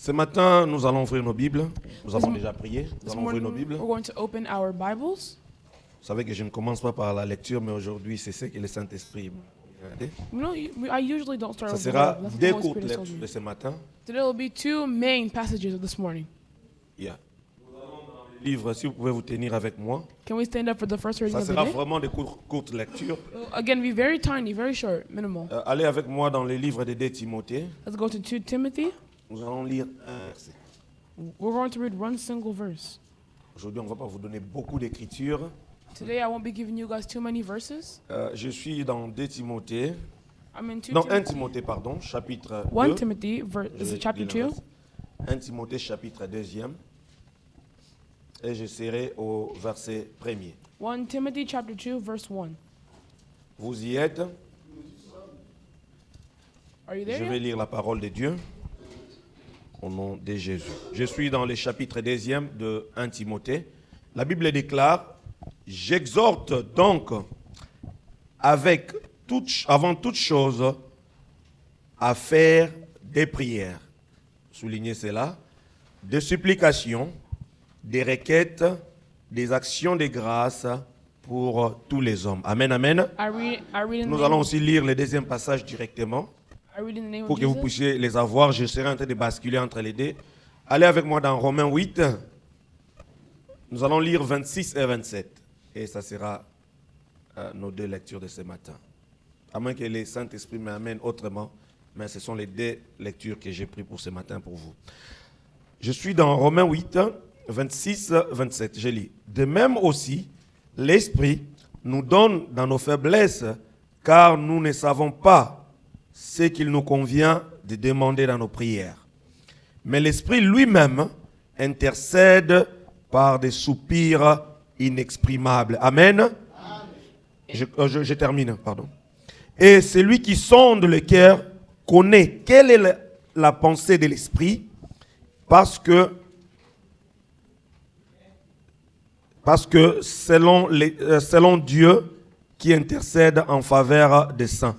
Ce matin, nous allons ouvrir nos Bibles. Nous avons déjà prié. Nous This allons ouvrir nos morning, Bibles. we're going to open our Bibles. Vous savez que je ne commence pas par la lecture, mais aujourd'hui, c'est ce que le Saint-Esprit m'a dit. You know, I usually don't start Ça with the sera word. That's what the deux Holy courtes Spirit has told lectures me. de ce matin. Today will be two main passages of this morning. Yeah. Nous allons dans le livre, si vous pouvez vous tenir avec moi. Can we stand up for the first reading Ça of the sera day? vraiment des courtes lectures. Again, be very tiny, very short, minimal. Allez avec moi dans le livre de 2 Timothée. Let's go to 2 Timothy. Nous allons lire un verset. We're going to read one single verse. Aujourd'hui, on ne va pas vous donner beaucoup d'écriture. Today, I won't be giving you guys too many verses. Je suis dans 2 Timothée. I'm in 2 Non, 1 Timothy. Timothée, pardon, chapitre 1 2. Timothy, Je chapter lis le 2. verset. 1 Timothée, chapitre 2. Et je serai au verset 1er. 1 Timothy, chapter 2, verse 1. Vous y êtes? Are you Je there vais yet? lire la parole de Dieu au nom de Jésus. Je suis dans le chapitre 2 de 1 Timothée. La Bible déclare: j'exhorte donc avant toute chose à faire des prières. Soulignez cela. Des supplications, des requêtes, des actions de grâce pour tous les hommes. Amen, amen. I read in the Nous name allons of- aussi lire le deuxième passage directement I read in the name pour of que vous Jesus. puissiez les avoir. Je serai en train de basculer entre les deux. Allez avec moi dans Romains 8. Nous allons lire 26 et 27. Et ça sera nos deux lectures de ce matin. À moins que le Saint-Esprit m'amène autrement. Mais ce sont les deux lectures que j'ai prises pour ce matin pour vous. Je suis dans Romains 8, 26, 27. Je lis. De même aussi, l'Esprit nous donne dans nos faiblesses, car nous ne savons pas ce qu'il nous convient de demander dans nos prières. Mais l'Esprit lui-même intercède par des soupirs inexprimables. Amen. Je termine, pardon. Et celui qui sonde le cœur connaît quelle est la pensée de l'Esprit, parce que selon Dieu qui intercède en faveur des saints.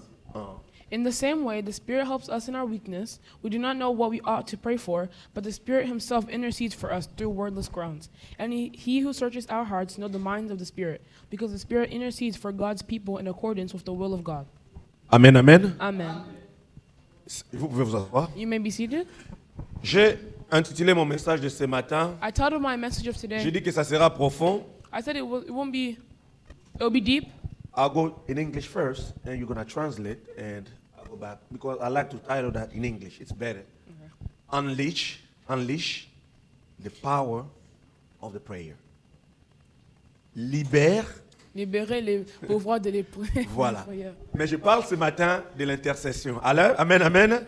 In the same way, the Spirit helps us in our weakness. We do not know what we ought to pray for, but the Spirit himself intercedes for us through wordless groans. And he who searches our hearts knows the minds of the Spirit, because the Spirit intercedes for God's people in accordance with the will of God. Amen, amen. Amen. Vous pouvez vous asseoir. You may be seated. J'ai intitulé mon message de ce matin. I titled my message of J'ai today. dit que ça sera profond. I said it'll be deep. I'll go in English first, and you're going to translate, and I'll go back. Because I like to title that in English. It's better. Unleash the power of the prayer. Libère. Libérer les pauvres de l'épreuve. Voilà. Mais je parle ce matin de l'intercession. Amen, amen.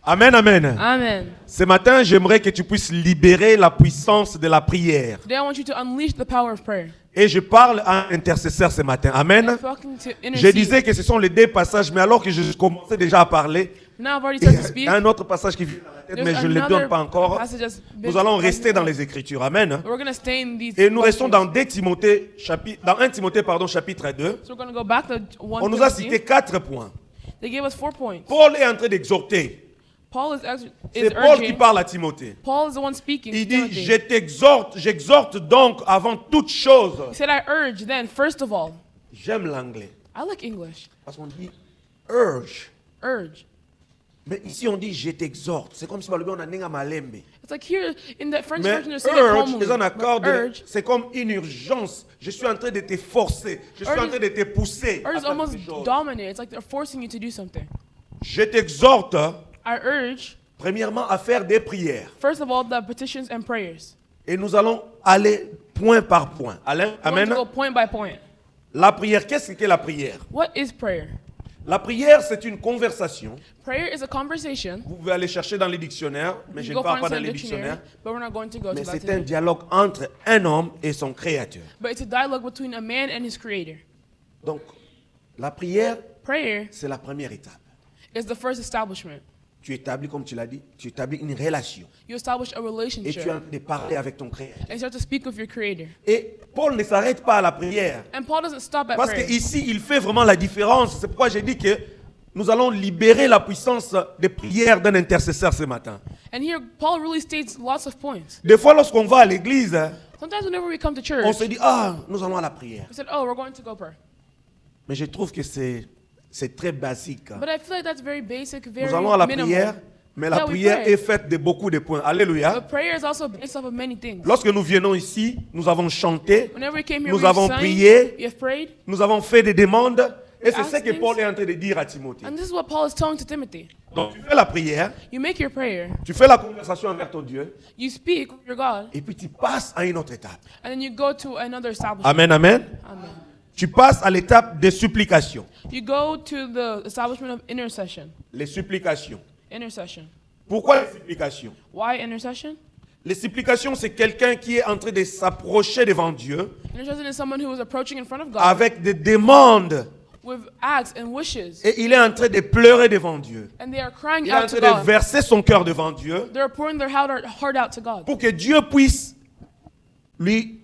Amen, amen. Amen. Ce matin, j'aimerais que tu puisses libérer la puissance de la prière. Today I want you to unleash the power of prayer. Et je parle à un intercesseur ce matin. Amen. I'm talking to Je intercede. disais que ce sont les deux passages, mais alors que je commençais déjà à parler, Now I've already il y started to speak. a un autre passage qui vient à la tête, There's mais je ne le another donne pas encore. passage that's been- Nous allons rester dans les Écritures. Amen. We're going to stay in these. Et nous restons portions. dans 1 Timothée, chapitre 2. So we're going to go back to 1 On nous a Timothy. cité 4 points. They gave us 4 points. Paul est en train d'exhorter. Paul is C'est Paul qui urging. parle à Timothée. Paul is the one speaking. Il to dit, Timothy. j'exhorte donc avant toute chose. He said, I urge then, first of all. J'aime l'anglais. I like English. Parce qu'on dit urge. Urge. Mais ici on dit je t'exhorte. C'est comme si on a nenga malembe. It's like here in the French Mais version, they're saying it urge, calmly. les en But accorde, urge, c'est comme une urgence. Je suis en train de te forcer. Je suis en train de te pousser. à urge is faire almost quelque chose. dominant. It's like they're forcing you to do something. Je t'exhorte, I urge, premièrement, à faire des prières. first of all, the petitions and prayers. Et nous allons aller point par point. Alain, We're going amen. to go point by point. La prière, qu'est-ce que la prière? What is prayer? La prière, c'est une conversation. Prayer is a conversation. Vous pouvez aller chercher dans les dictionnaires, mais je You ne go parle find pas some dans les dictionary, dictionnaires. but we're not going to go Mais to that c'est un today. dialogue entre un homme et son créateur. But it's a dialogue between a man and his creator. Donc, la prière, Prayer c'est la première étape. is the first establishment. Tu établis, comme tu l'as dit, tu établis une relation. You establish a Et tu relationship as de parler avec ton créateur. and start to speak with your creator. Et Paul ne s'arrête pas à la prière. And Paul doesn't stop at Parce prayer. qu'ici, il fait vraiment la différence. C'est pourquoi j'ai dit que nous allons libérer la puissance de prière d'un intercesseur ce matin. And here, Paul really states lots of points. Des fois, lorsqu'on va à l'église, Sometimes whenever we come to church, on se dit, ah, nous allons à la prière. we said, oh, we're going to go pray. Mais je trouve que c'est très basique. But I feel like that's very basic, very Nous allons à la minimal. prière, mais la Yeah, we prière pray. est faite de beaucoup de points. Alléluia. But prayer is also based off of many things. Lorsque nous venons ici, nous avons chanté, Whenever we came here, nous we avons sang, prié, we have prayed, nous avons fait des demandes. Et c'est asked ce que things. Paul est en train de dire à Timothée. and this is what Paul is telling to Timothy. Donc tu fais la prière, You make your prayer, tu fais la conversation avec ton Dieu, you speak with your God, et puis tu passes à une autre étape. and then you go to another establishment. Amen, amen. Amen. Tu passes à l'étape des supplications. You go to the establishment of intercession. Les supplications. Intercession. Pourquoi les supplications? Why intercession? Les supplications, c'est quelqu'un qui est en train de s'approcher devant Dieu Intercession is someone who is approaching in front of God avec des demandes. with acts and wishes, Et il est en train de pleurer devant Dieu. and they are crying Il est en out to train de God. verser son cœur devant Dieu They're pouring their heart out to God, pour que Dieu puisse lui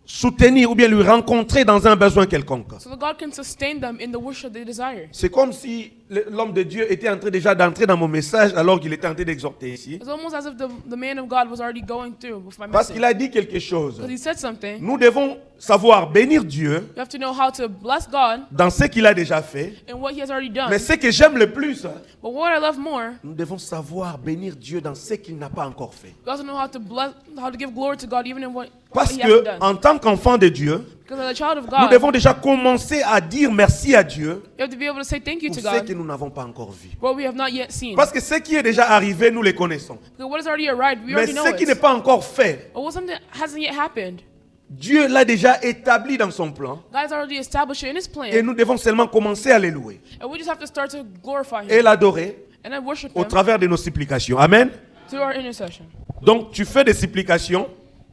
soutenir ou bien lui rencontrer dans un besoin quelconque. so that God can sustain them in the wish that they desire. C'est comme si l'homme de Dieu était en train déjà d'entrer dans mon message alors qu'il était en train d'exhorter ici. It's almost as if the man of God was already going through with my Parce message. qu'il a dit quelque chose. Because he said something. Nous devons savoir bénir Dieu You have to know how to bless God dans ce qu'il a déjà fait. and what he has already done. Mais ce que j'aime le plus, But what I love more, nous devons savoir bénir Dieu dans ce qu'il n'a pas encore fait. you also know how to give glory to God even in what Parce he hasn't que done. en tant qu'enfant de Dieu, Because as a child of nous God, devons déjà commencer à dire merci à Dieu you have to be able to say thank you pour to ce que God nous n'avons pas encore vu. what we have not yet seen. Parce que ce qui est déjà arrivé, nous le connaissons. Because what has already arrived, we Mais already know ce qui n'est it. pas encore fait, But what something hasn't yet happened, Dieu l'a déjà établi dans son plan. God has already established it in His plan, Et nous devons seulement commencer à le louer and we just have to start to glorify et Him l'adorer and then worship au Him travers de nos supplications. Amen. through our intercession. Donc tu fais des supplications,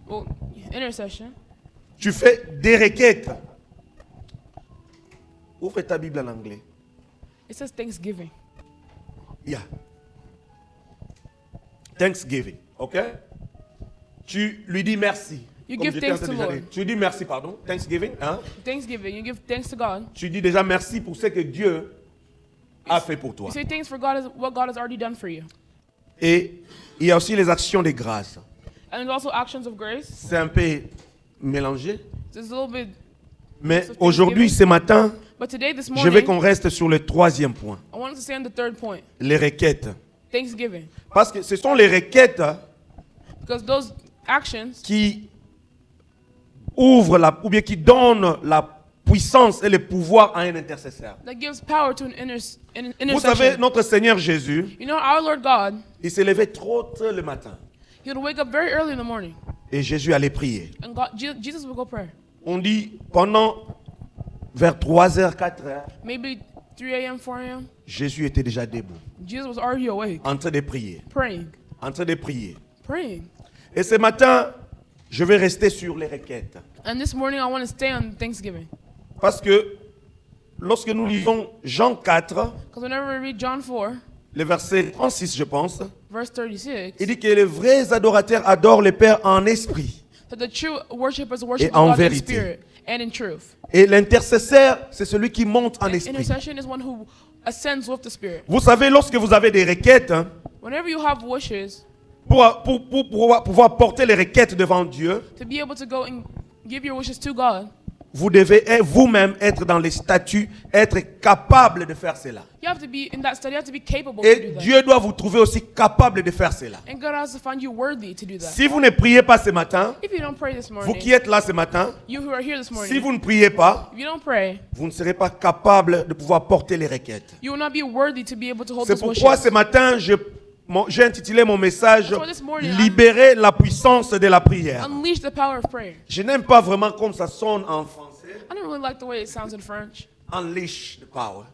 Well, intercession. tu fais des requêtes. Ouvre ta Bible en anglais. It says thanksgiving. Yeah. Thanksgiving. OK? Tu lui dis merci. You Comme give j'étais en thanks train to de Lord. dire. Tu dis merci, pardon. Thanksgiving. Hein? Thanksgiving. You give thanks to God. Tu dis déjà merci pour ce que Dieu a fait pour toi. You say thanks for God what God has already done for you. Et il y a aussi les actions de grâce. And there's also actions of grace. C'est un peu mélangé. It's a little bit. Mais So aujourd'hui, thanksgiving. ce matin, But today, this je veux morning, qu'on reste sur le troisième point. I wanted to say on the third point, Les requêtes. thanksgiving. Parce que ce sont les requêtes Because those actions qui ouvrent ou bien qui donnent la puissance et le pouvoir à un intercesseur. that gives power to an Vous savez, intercession. notre Seigneur Jésus, You know, our Lord God, il s'est levé trop tôt le matin. he would wake up very early in the morning, Et Jésus allait prier. and God, Jesus would go pray. On dit pendant vers 3h, 4h, Maybe 3 a.m., 4 a.m. Jésus était déjà debout, Jesus was already awake, en train de prier, praying, en train de prier. praying. Et ce matin, je vais rester sur les requêtes. And this morning, I want to stay on Thanksgiving. Parce que lorsque nous lisons Jean 4, Because whenever we read John 4, le verset 36, je pense, verse 36, il dit que les vrais adorateurs adorent le Père en esprit. that the true worshippers worship en God in vérité. spirit and in truth. Et l'intercesseur, c'est celui qui monte en And esprit. intercession is one who ascends with the Spirit. Vous savez, lorsque vous avez des requêtes, Whenever you have wishes, pour pouvoir porter les requêtes devant Dieu, to be able to go and give your wishes to God, vous devez vous-même être dans les statuts, être capable de faire cela. you have to be in that study, you have to be capable to Et do that. Dieu doit vous trouver aussi capable de faire cela. And God has to find you worthy to do that. Si vous ne priez pas ce matin, If you don't pray this vous morning, qui êtes là ce matin, you who are here this si morning, vous ne priez pas, if you don't pray, vous ne serez pas capable de pouvoir porter les requêtes. you will not be worthy to be able to hold C'est those pourquoi wishes. ce matin, j'ai intitulé mon message That's why this morning, Libérer la puissance de la prière. Unleash the power of prayer. Je n'aime pas vraiment comme ça sonne en français. I don't really like the way it sounds in French. Unleash the power.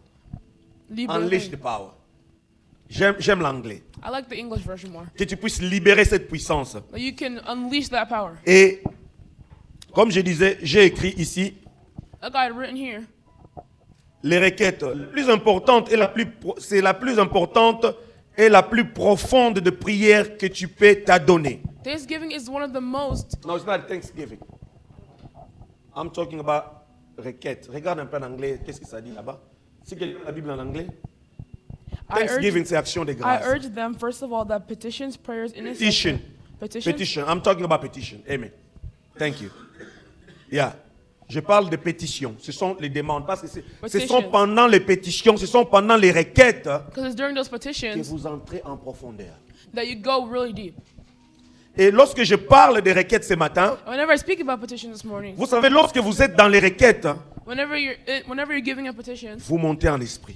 Libérer. Unleash the power. J'aime l'anglais. I like the English version more. Que tu puisses libérer cette puissance. That you can unleash that power. Et comme je disais, j'ai écrit ici I got it written here. les requêtes. La plus importante et c'est la plus importante et la plus profonde de prière que tu peux t'adonner. Thanksgiving is one of the most. No, it's not Thanksgiving. I'm talking about requête. Regarde un peu en anglais, qu'est-ce que ça dit là-bas? C'est quelqu'un a la Bible en anglais? Thanksgiving, c'est action de I grâce. urge them, first of all, that petitions, prayers, intercession. Petition. I'm talking about petition. Amen. Thank you. Yeah. Je parle de pétitions. Ce sont les demandes. Parce que ce sont pendant les pétitions, ce sont pendant les requêtes Because it's during those que petitions vous entrez en profondeur. that you go really deep. Et lorsque je parle des requêtes ce matin, Whenever I speak about petition this morning, vous savez, lorsque vous êtes dans les requêtes, whenever you're giving a petition, vous montez en esprit.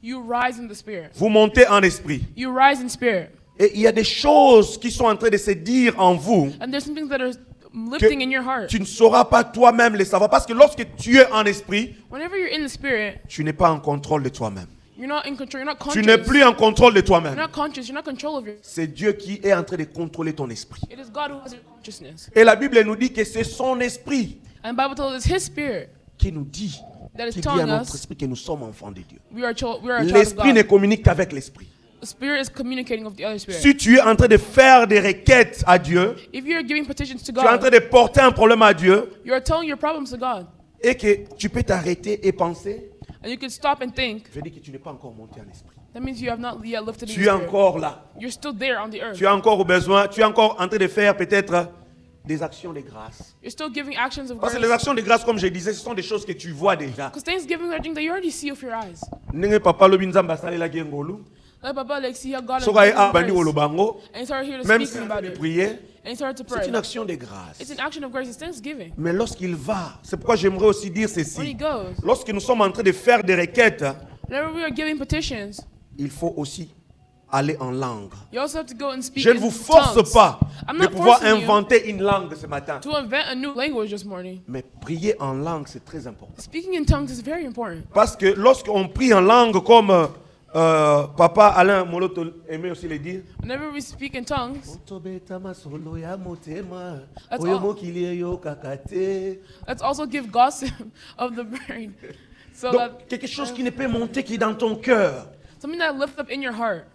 you rise in the spirit. Vous montez en esprit. You rise in spirit. Et il y a des choses qui sont en train de se dire en vous And there's some things that are que lifting in your heart. tu ne sauras pas toi-même les savoir. Parce que lorsque tu es en esprit, Whenever you're in the spirit, tu n'es pas en contrôle de toi-même. you're not in control. You're not Tu conscious. n'es plus en contrôle de You're toi-même. not conscious. You're not control of your. C'est Dieu qui est en train de contrôler ton esprit. It is God who has your consciousness. Et la Bible nous dit que c'est son esprit And the Bible tells us His Spirit qui nous dit, that is qui dit à telling notre us esprit que nous sommes enfants de Dieu. we are a child of L'esprit ne God. communique qu'avec l'esprit. The Spirit is communicating with the other spirit. Si tu es en train de faire des requêtes à Dieu, If you're giving petitions to tu es en train God, de porter un problème à Dieu you're telling your problems to God, et que tu peux t'arrêter et penser, and you can stop and think. je dis que tu n'es pas encore monté en esprit. That means you have not yet lifted in Tu the es spirit. encore là. You're still there on the earth. Tu as encore besoin, tu es encore en train de faire peut-être des actions de grâce. You're still giving actions of Parce que les grace. actions de grâce, comme je disais, ce sont des choses que tu vois déjà. Because Thanksgiving are things that you already see with your eyes. Ndenge papa lobi nzambe asalelaki ye ngolu, Like Baba, like see how God has soki aye given you abandi grace. kolobango, And he started here to même speak si about il it. priait, And he started to c'est pray. une action de grâce. It's an action of grace. It's Thanksgiving. Mais lorsqu'il va, c'est pourquoi j'aimerais aussi dire When he ceci. goes, Lorsque nous sommes en train de faire des requêtes, whenever we are giving petitions, il faut aussi aller en langue. you also have to go and speak Je ne in vous force tongues. pas I'm de not pouvoir forcing you inventer une langue ce matin. to invent a new language this morning. Mais prier en langue, c'est très important. Speaking in tongues is very important. Parce que lorsqu'on prie en langue, comme Papa Alain Moloto aimait aussi le dire, Whenever we speak in tongues, let's also give gossip of the brain. So that donc, quelque chose qui ne peut monter qui est dans ton cœur. something that lifts up in your heart,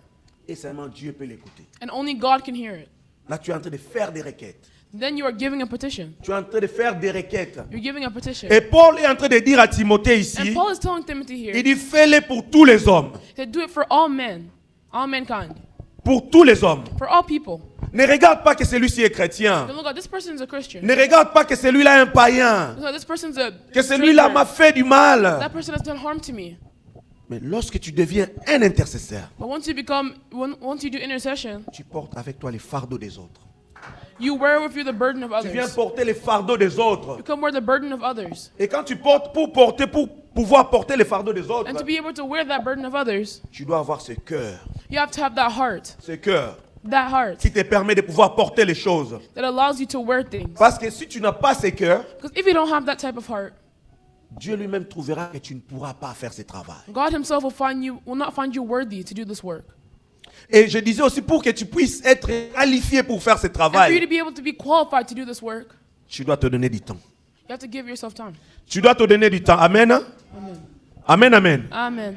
Et seulement Dieu peut l'écouter. and only God can hear it. Là, tu es en train de faire des requêtes. Then you are giving a petition. Tu es en train de faire des requêtes. You're giving a petition. Et Paul est en train de dire à Timothée And ici, Paul is telling Timothy il here dit fais-le pour tous les hommes. to do it for all men, all mankind, Pour tous les hommes. for all people. Ne regarde pas que celui-ci est chrétien. Don't look at this person's a Christian. Ne regarde pas que celui-là est un païen. Look at this person's a Que celui-là stranger. m'a fait du mal. That person has done harm to me. Mais lorsque tu deviens un intercesseur, But once you do intercession, tu portes avec toi les fardeaux des autres. you wear with you the burden of Tu viens others. porter les fardeaux des autres. You come wear the burden of others. Et quand tu portes, pour pouvoir porter les fardeaux des autres, And to be able to wear that burden of others, tu dois avoir ce cœur. you have to have that heart Qui te permet de pouvoir porter les choses. that allows you to wear things. Parce que si tu n'as pas ce cœur, Because if you don't have that type of heart, Dieu lui-même trouvera que tu ne pourras pas faire ce travail. God Himself will not find you worthy to do this work. Et je disais aussi, pour que tu puisses être qualifié pour faire ce And for you travail, to be able to be qualified to do this work, tu dois te donner du temps. you have to give yourself time. Tu dois te donner du temps. Amen. Amen, amen. Amen.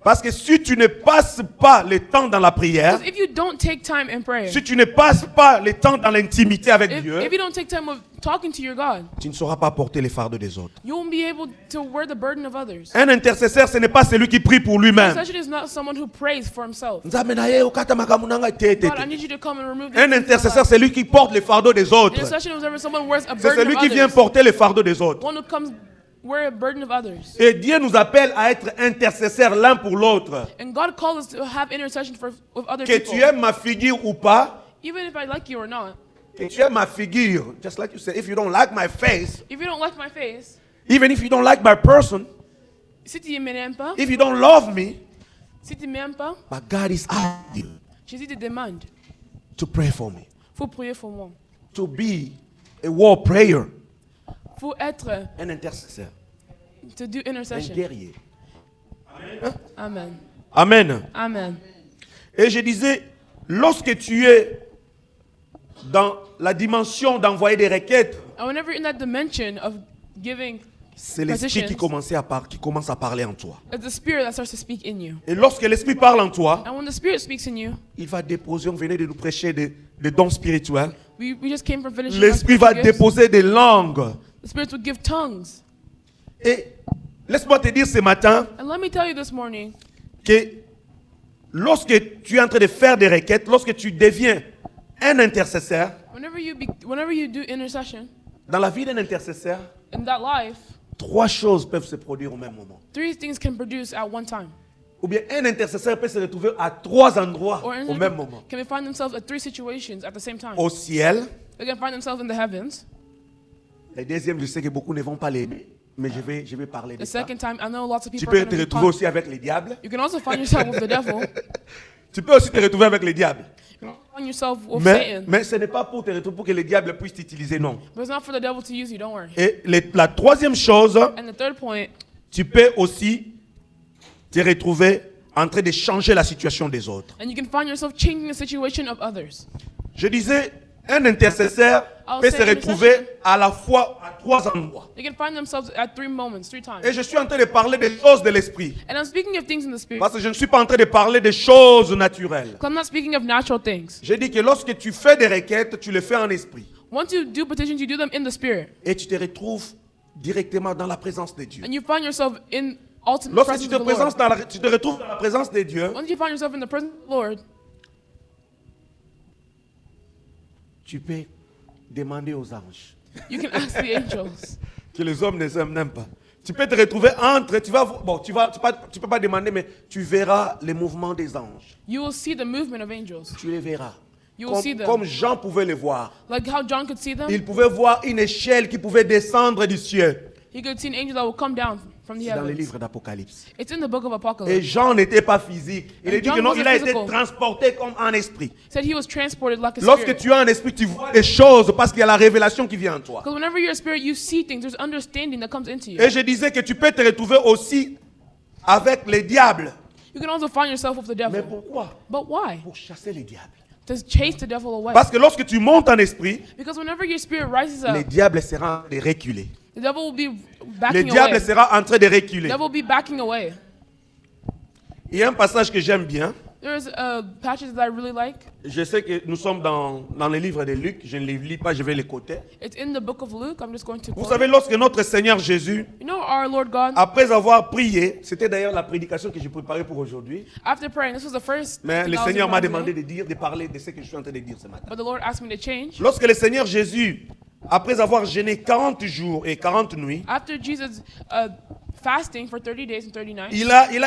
Parce que si tu ne passes pas le temps dans la prière, Because if you don't take time in prayer, si tu ne passes pas le temps dans l'intimité avec if Dieu, you don't take time of talking to your God, tu ne sauras pas porter les fardeaux des autres. you won't be able to wear the burden of others. Un intercesseur, ce n'est pas celui qui prie pour lui-même. Intercession is not someone who prays for himself. Nzambe na ye okata makambo nanga te, te, God, I te. need you to come and remove Un these things in my intercesseur, life. c'est lui qui porte les fardeaux des autres. Intercession is whenever someone wears a C'est burden celui of qui vient others. porter les fardeaux des autres. One who comes wear a burden of others. Et Dieu nous appelle à être intercesseurs l'un pour l'autre. And God calls us to have intercession with other Que people. tu aimes ma figure ou pas, Even if I like you or not. que tu aimes ma figure, just like you said, if you don't like my face, If you don't like my face, even if you don't like my person, si tu ne m'aimes pas, if you don't love me, si tu m'aimes pas, but God is asking you Jésus te demande, to pray for me, faut prier pour moi. to be a war prayer, Faut être, un intercesseur, to do un intercession. guerrier. Amen. Amen. Amen. Et je disais, lorsque tu es dans la dimension d'envoyer des requêtes, And whenever you're in that dimension of giving, c'est l'esprit qui commence à parler en toi. it's the Spirit that starts to speak in you. Et lorsque l'esprit parle en toi, And when the Spirit speaks in you, il va déposer, on venait de nous prêcher des dons spirituels. we just came from finishing. L'esprit our va spiritual gifts. déposer des langues. The Spirit will give tongues. Et laisse-moi te dire ce matin And let me tell you this morning que lorsque tu es en train de faire des requêtes, lorsque tu deviens un intercesseur, whenever you do intercession dans la vie d'un intercesseur, in that life, 3 choses peuvent se produire au même moment. 3 things can produce at one time. Ou bien un intercesseur peut se retrouver à 3 endroits Or au même moment. can find themselves at 3 situations at the same time. Au ciel. They can find themselves in the heavens. Le deuxième, je sais que beaucoup ne vont pas l'aimer, mais je vais parler de The ça. second time, I know lots of Tu people peux are te going to retrouver aussi avec les diables. You can also find yourself with the devil. Tu peux aussi te retrouver avec les diables. You can find yourself with Mais, Satan. mais ce n'est pas pour te retrouver pour que les diables puissent t'utiliser, non. But it's not for the devil to use you, don't worry. Et la troisième chose, And the third point, tu peux aussi te retrouver en train de changer la situation des autres. and you can find yourself changing the situation of others. Je disais, un intercesseur I'll peut say se retrouver à la fois à 3 endroits. They can find themselves at 3 moments, 3 times. Et je suis en train de parler des choses de l'esprit. And I'm speaking of things in the spirit. Parce que je ne suis pas en train de parler des choses naturelles. I'm not speaking of natural things. J'ai dit que lorsque tu fais des requêtes, tu les fais en esprit. Once you do petitions, you do them in the spirit. Et tu te retrouves directement dans la présence de Dieu. And you find yourself in ultimate Lorsque presence tu te, of the Lord. tu te retrouves dans la présence de Dieu, Once you find yourself in the presence of the Lord, tu peux demander aux anges. you can ask the angels. Que les hommes n'aiment pas. Tu peux te retrouver entre, tu peux pas demander, mais tu verras les mouvements des anges. You will see the movement of angels. Tu les verras. You will see them. Comme Jean pouvait les voir. Like how John could see them. Il pouvait voir une échelle qui pouvait descendre du ciel. He could see an angel that will come down from the C'est dans le heavens. livre d'Apocalypse. It's in the book of Et Apocalypse. Jean n'était pas physique. Il And a dit John que non, wasn't il a été physical. transporté comme un esprit. Said he was transported like a Lorsque spirit. tu as un esprit, tu vois des choses parce qu'il y a la révélation qui vient en toi. Because whenever you're a spirit, you see things. There's understanding that comes into you. Et je disais que tu peux te retrouver aussi avec les diables. You can also find yourself with the Mais devil. pourquoi? But why? Pour chasser les diables. To chase the devil away. Parce que lorsque tu montes en esprit, Because whenever your spirit rises les up, diables seront en train de reculer. the devil will be Les backing diables away. seront en train de The reculer. devil will be backing away. Il y a un passage que j'aime bien. There's patches that I really like. Je sais que nous sommes dans le livre de Luc. Je ne les lis pas, je vais les coter. It's in the book of Luke. I'm just going to Vous quote savez, it. lorsque notre Seigneur Jésus, You know our Lord God, après avoir prié, c'était d'ailleurs la prédication que j'ai préparée pour aujourd'hui, after praying, this was the first mais thing le I was Seigneur m'a about to demandé do, de parler de ce que je suis en train de dire ce matin. but the Lord asked me to change. Lorsque le Seigneur Jésus, après avoir jeûné 40 jours et 40 nuits, After Jesus fasting for 30 days and 30 nights,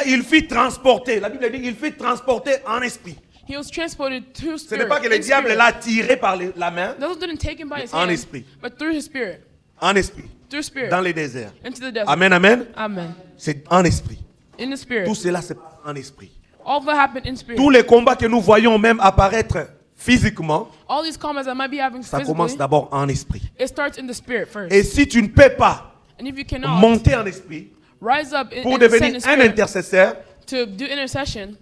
il fut transporté. La Bible dit qu'il fut transporté en esprit. he was transported through Ce n'est spirit. pas que le in diable spirit. l'a tiré par la main, The devil didn't take him by his En hand, esprit. but through his spirit. en esprit, Through spirit. dans les déserts. Into the devil. Amen, amen. Amen. C'est en esprit. In the spirit. Tout cela se passe en esprit. All that happened in spirit. Tous les combats que nous voyons même apparaître physiquement, All these combats that might be having ça commence physically, d'abord en esprit. it starts in the spirit first. Et si tu ne peux pas And if you cannot monter en esprit rise up in, pour and ascend devenir in un spirit intercesseur, to do intercession,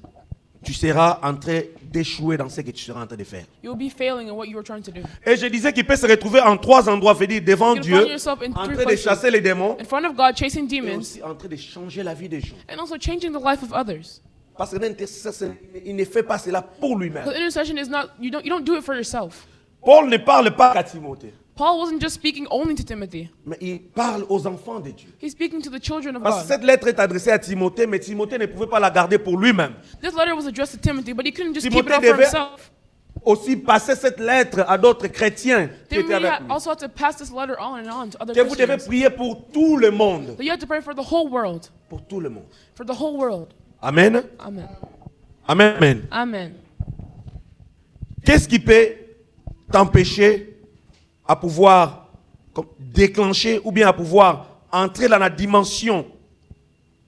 tu seras en train d'échouer dans ce que tu seras en train de faire. you'll be failing in what you were trying to do. Et je disais qu'il peut se retrouver en 3 endroits, veut dire devant You can Dieu, find yourself in en 3 train de places. chasser les démons, In front of God, chasing et demons, aussi en train de changer la vie des gens. and also changing the life of others. Parce que l'intercesseur, il ne fait pas cela pour lui-même. Because intercession is not, you don't do it for yourself. Paul ne parle pas à Timothée, Paul wasn't just speaking only to Timothy. mais il parle aux enfants de Dieu. He's speaking to the children of Parce que God. cette lettre est adressée à Timothée, mais Timothée ne pouvait pas la garder pour lui-même. This letter was addressed to Timothy, but he couldn't just keep it Timothée all for devait himself. aussi passer cette lettre à d'autres chrétiens qui étaient Timothy avec lui. also had to pass this letter on and on to other Que vous devez Christians. prier pour tout le monde. So you have to pray for the whole world. Pour tout le monde. For the whole world. Amen. Amen. Amen. Amen. Amen. Qu'est-ce qui peut t'empêcher à pouvoir déclencher ou bien à pouvoir entrer dans la dimension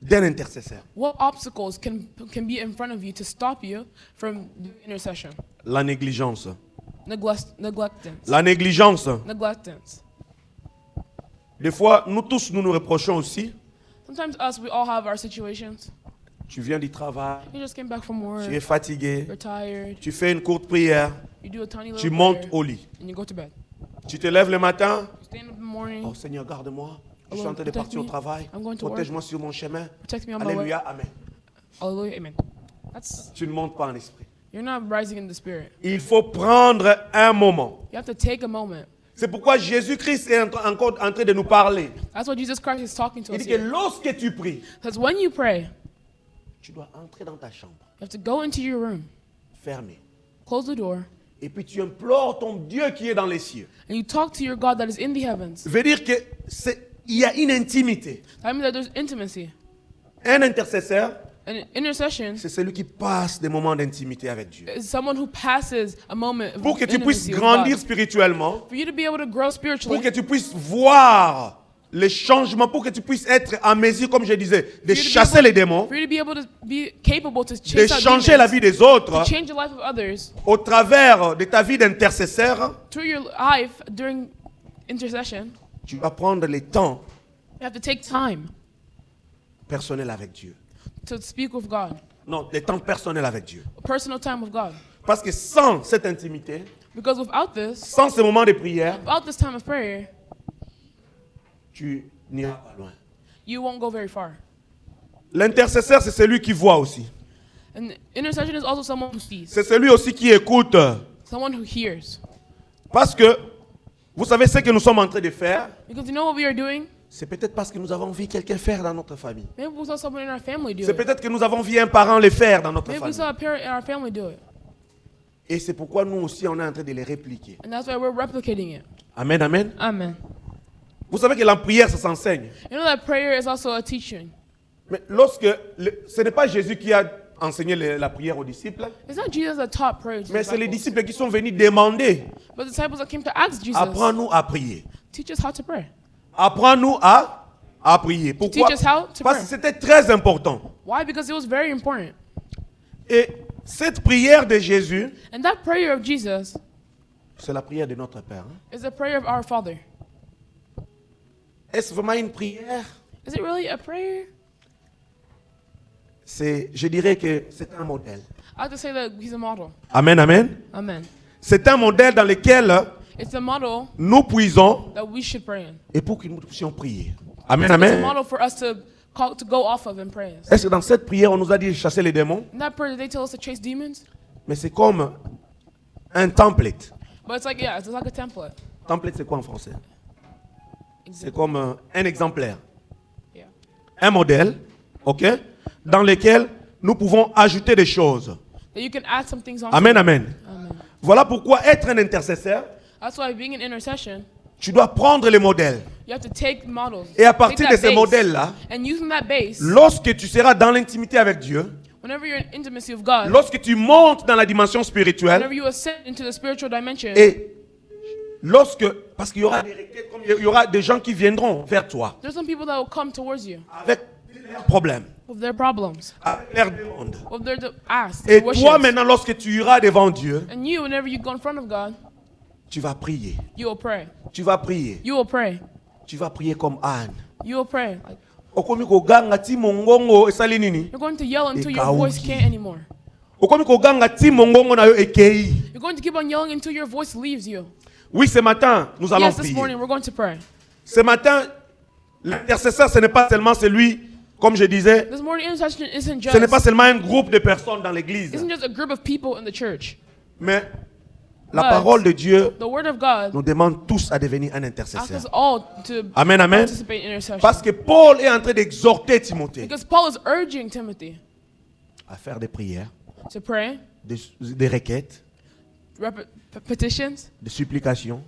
d'un intercesseur? What obstacles can be in front of you to stop you from doing intercession? La négligence. Neglectance. La négligence. Neglectance. Des fois, nous tous, nous nous reprochons aussi. Sometimes us, we all have our situations. Tu viens du travail, You just came back from work. tu es fatigué, You're tired. tu fais une courte prière, You do a tiny tu little montes prayer, au lit. and you go to bed. Tu te lèves le matin. You stand up in the morning. Oh Seigneur, garde-moi. Je Oh suis en train de Lord, partir au protect me. travail. I'm going to work. Protège-moi sur mon chemin. Protect me on my way. Alléluia, Amen. Hallelujah. Amen. That's Tu ne montes pas en esprit. you're not rising in the spirit. Il faut prendre un moment. You have to take a moment. C'est pourquoi Jésus-Christ est encore en train de nous parler. That's what Jesus Christ is talking to Il us dit que here. lorsque tu pries, Because when you pray, tu dois entrer dans ta chambre, You have to go into your room, fermer. close the door, Et puis tu implores ton Dieu qui est dans les cieux. and you talk to your God that is in the heavens. Ça veut dire qu'il y a une intimité. That means that there's intimacy. Un intercesseur, And intercession c'est celui qui passe des moments d'intimité avec Dieu. is someone who passes a moment of Pour que tu puisses intimacy with grandir God. spirituellement, For you to be able to grow pour spiritually, que tu puisses voir les changements, pour que tu puisses être en mesure, comme je disais, de chasser les démons, for you to be able to be capable to de chase out changer la demons, vie des autres to change the life of others au travers de ta vie d'intercesseur. through your life during intercession. Tu vas prendre le temps You have to take time personnel avec Dieu. to speak with God, Non, le temps personnel avec Dieu. personal time with God. Parce que sans cette intimité, Because without this, sans ce moment de prière, without this time of prayer, tu n'iras pas loin. you won't go very far. L'intercesseur, c'est celui qui voit aussi. And intercession is also someone who sees, C'est celui aussi qui écoute. someone who hears. Parce que, vous savez ce que nous sommes en train de faire, Because you know what we are doing? c'est peut-être parce que nous avons vu quelqu'un faire dans notre famille. Maybe we saw someone in our family do C'est it. peut-être que nous avons vu un parent le faire dans notre Maybe we famille. saw a parent in our family do it. Et c'est pourquoi nous aussi, on est en train de les répliquer. And that's why we're replicating it. Amen, amen. Amen. Vous savez que la prière, ça s'enseigne. You know that prayer is also a teaching. Mais ce n'est pas Jésus qui a enseigné la prière aux disciples, It's not Jesus that taught prayer to mais c'est les disciples, disciples qui sont venus demander, but the disciples that came to ask Jesus, apprends-nous à prier. teach us how to pray. Apprends-nous à prier. Pourquoi? Teach us how to Parce pray. que c'était très important. Why? Because it was very important. Et cette prière de Jésus, And that prayer of Jesus c'est la prière de notre Père. Hein. is the prayer of our Father. Est-ce vraiment une prière? Is it really a prayer? Je dirais que c'est un modèle. I have to say that he's a model. Amen, amen. Amen. C'est un modèle dans lequel It's a model nous puisons that we should pray in. et pour que nous puissions prier. Amen, It's a amen. model for us to go off of in prayers. Est-ce que dans cette prière, on nous a dit de chasser les démons? In that prayer, did they tell us to chase demons? Mais c'est comme un template. But it's like, yeah, it's like a template. Template, c'est quoi en français? C'est comme un exemplaire, Yeah. un modèle, ok, dans lequel nous pouvons ajouter des choses. That you can add some things on. Amen, amen. Amen. Voilà pourquoi être un intercesseur, That's why being in intercession, tu dois prendre les modèles. you have to take models. Et à Take partir that de ces base, modèles-là, and using that base, lorsque tu seras dans l'intimité avec Dieu, whenever you're in intimacy with God, lorsque tu montes dans la dimension spirituelle, whenever you ascend into the spiritual dimension, et parce qu'il y aura des requêtes, comme il y aura des gens qui viendront vers toi there's some people that will come towards you avec leurs problèmes, with their problems, avec leurs demandes. with their asks, Et their wishes. toi maintenant, lorsque tu iras devant Dieu, And you, whenever you go in front of God, tu vas prier. you will pray. Tu vas prier. You will pray. Tu vas prier comme Anne. You will pray. Like, Okomi koganga ti mongongo esali nini? you're going to yell until your Ekauki. voice can't anymore. Okomi koganga ti mongongo na yo ekei. You're going to keep on yelling until your voice leaves you. Oui, ce matin, nous allons Yes, this prier. morning we're going to pray. Ce matin, l'intercesseur, ce n'est pas seulement celui, comme je disais, This morning intercession isn't ce n'est pas just seulement un groupe de personnes dans l'église, a group of people in the church. mais la But parole de Dieu The word of God nous demande tous à devenir un asks us intercesseur. all to Amen, amen. participate in intercession. Parce que Paul est en train d'exhorter Timothée Because Paul is urging Timothy à faire des prières, to pray, des requêtes, petitions, des supplications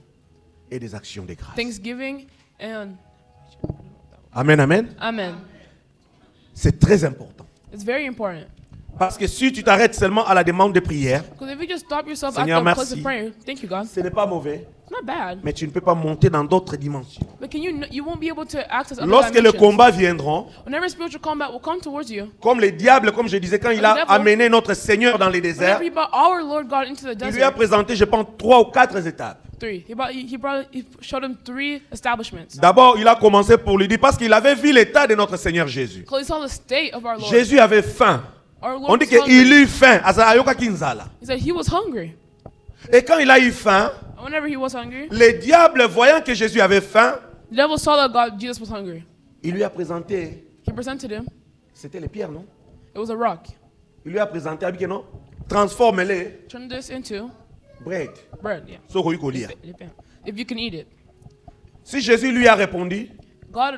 et des actions de grâce. thanksgiving, and Amen, amen. amen. C'est très important. It's very important. Parce que si tu t'arrêtes seulement à la demande de prière, Because if you just stop yourself Seigneur, at the place merci. of prayer, thank you, God. ce n'est pas mauvais, It's not bad. mais tu ne peux pas monter dans d'autres dimensions. But you won't be able to access other Lorsque les dimensions. combats viendront, Whenever spiritual combat will come towards you, comme le diable, comme je disais, quand il a devil- amené notre Seigneur dans les déserts, whenever he brought our Lord God into the il lui a desert, présenté, je pense, 3 ou 4 étapes. he showed him 3 establishments. D'abord, il a commencé pour lui dire, parce qu'il avait vu l'état de notre Seigneur Jésus. Because he saw the state of our Lord. Jésus avait faim. Our Lord On dit was qu'il hungry. eut faim. Ayoka kinzala. He said he was hungry. Et quand il a eu faim, And whenever he was hungry, le diable, voyant que Jésus avait faim, the devil saw that Jesus was hungry. il lui a présenté, He presented him. c'était les pierres, non? It was a rock. Il lui a présenté, non? Transforme-les, Turn this into bread. bread. Yeah. Soko yuko lia. If you can eat it. Si Jésus lui a répondu,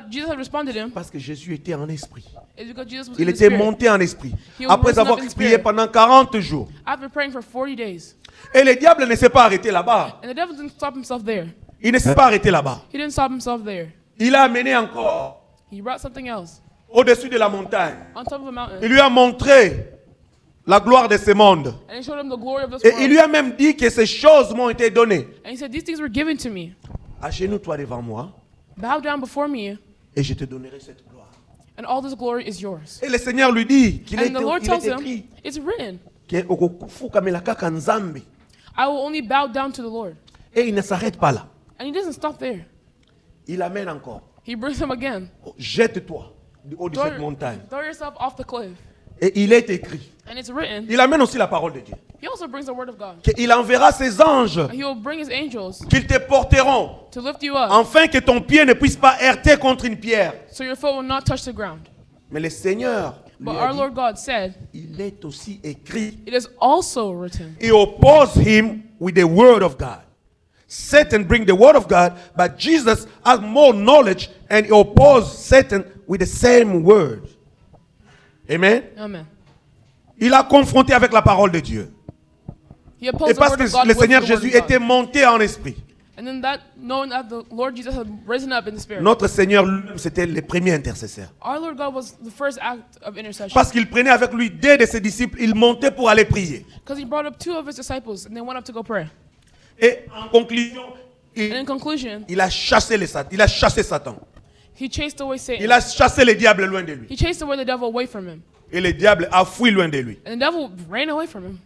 Jesus had responded to him. Parce que Jésus était en esprit. It's because Jesus was Il in the était spirit. monté en esprit. He was Après risen avoir up in the prié spirit. pendant 40 jours. After praying for 40 days. Et le diable ne s'est pas arrêté là-bas. And the devil didn't stop himself there. Il ne s'est pas arrêté là-bas. He didn't stop himself there. Il a amené encore He brought something else au-dessus de la montagne. on top of a mountain. Il lui a montré la gloire de ce monde. And he showed him the glory of this Et world. il lui a même dit que ces choses m'ont été données. And he said, these things were given to me. Agenouille-toi devant moi Bow down before me, et je te donnerai cette gloire. and all this glory is yours. Et le Seigneur lui dit qu'il And est, the Lord il tells est him, écrit it's written, que okufukamela kaka nzambe. I will only bow down to the Lord. Et il ne s'arrête pas là. And he doesn't stop there. Il amène encore. He brings him again. Jette-toi du haut de cette montagne. Throw yourself off the cliff. Et il est écrit. And it's written. Il amène aussi la parole de Dieu. He also brings the word of God. Qu'il enverra ses anges And he will bring his angels qu'ils te porteront to lift you up afin que ton pied ne puisse pas heurter contre une pierre. so your foot will not touch the ground. Mais le Seigneur lui But a our dit, Lord God said, il est aussi écrit. it is also written. He opposed him with the word of God. Satan bring the word of God, but Jesus has more knowledge and he opposed Satan with the same word. Amen. Amen. Il a confronté avec la parole de Dieu. He Et opposed the parce word que of God le with Seigneur the word Jésus of God. était monté en esprit. And then that, knowing that the Lord Jesus had risen up in the spirit. Notre Seigneur, lui-même, c'était le premier intercesseur. Our Lord God was the first act of intercession. Parce qu'il prenait avec lui deux de ses disciples, il montait pour aller prier. Because he brought up two of his disciples and they went up to go pray. Et en conclusion, And in conclusion, il a chassé Satan. he chased away Satan. Il a chassé le diable loin de lui. He chased away the devil away from him. Et le diable a fui loin de lui. And the devil ran away from him.